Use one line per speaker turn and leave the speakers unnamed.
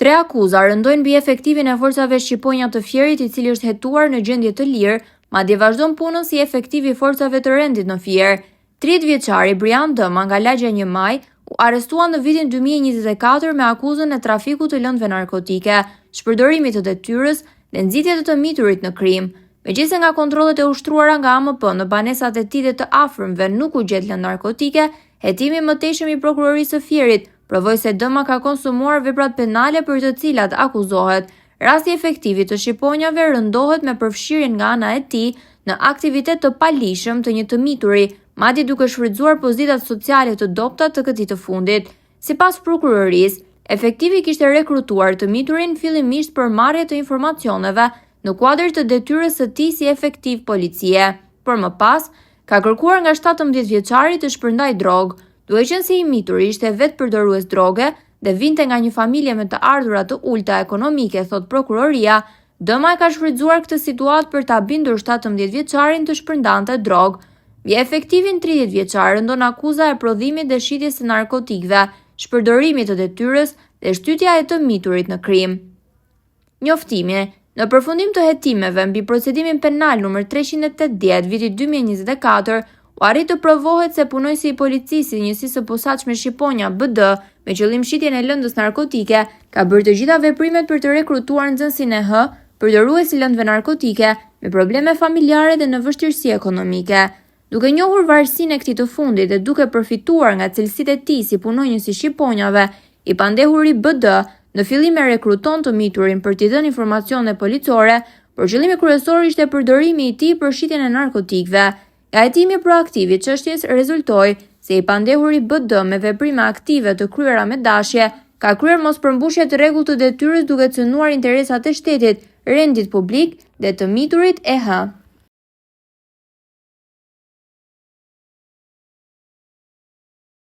3 akuza rëndojnë mbi efektivin e forcave shqiponja të Fierit, i cili është hetuar në gjendje të lirë, madje vazhdon punën si efektiv i forcave të rendit në Fier. 30 vjeçari Brian Dëma nga lagja 1 Maj u arrestua në vitin 2024 me akuzën e trafikut të lëndëve narkotike, shpërdorimit të detyrës dhe nxitje të miturit në krim. Megjithëse nga kontrollet e ushtruara nga AMP në banesat e tij dhe të afërmve nuk u gjet lëndë narkotike, hetimi më tejshëm i prokurorisë së Fierit provoi se Dëma ka konsumuar veprat penale për të cilat akuzohet. Rasti efektiv i të shqiponjave rëndohet me përfshirjen nga ana e tij në aktivitet të palishëm të një të mituri, madje duke shfrytzuar pozitat sociale të dobta të këtij të fundit. Sipas prokurorisë, efektivi kishte rekrutuar të miturin fillimisht për marrje të informacioneve në kuadër të detyrës së tij si efektiv policie, por më pas ka kërkuar nga 17 vjeçari të shpërndaj drogë, duke qenë se i mituri ishte vetë përdorues droge dhe vinte nga një familje me të ardhura të ulta ekonomike, thot prokuroria. Dëma e ka shfrytzuar këtë situatë për ta bindur 17 vjeçarin të shpërndante drogë. Mbi efektivin 30 vjeçar rëndon akuza e prodhimit dhe shitjes së narkotikëve, shpërdorimit të detyrës dhe shtytja e të miturit në krim. Njoftimi. Në përfundim të hetimeve mbi procedimin penal numër 380 vitit 2024, u arrit të provohet se punojësi i policisë i njësisë së posaçme Shqiponja BD me qëllim shitjen e lëndës narkotike ka bërë të gjitha veprimet për të rekrutuar nxënësin e H, përdorues i lëndëve narkotike me probleme familjare dhe në vështirësi ekonomike. Duke njohur varësinë e këtij të fundit dhe duke përfituar nga cilësitë e tij si punonjës i Shqiponjave, i pandehuri BD në fillim e rekruton të miturin për t'i dhënë informacione policore, por qëllimi kryesor ishte përdorimi i tij për shitjen e narkotikëve. Nga hetimi proaktiv i çështjes rezultoi se i pandehuri BD me veprime aktive të kryera me dashje ka kryer mospërmbushje të rregullt të detyrës duke cënuar interesat e shtetit, rendit publik dhe të miturit e H.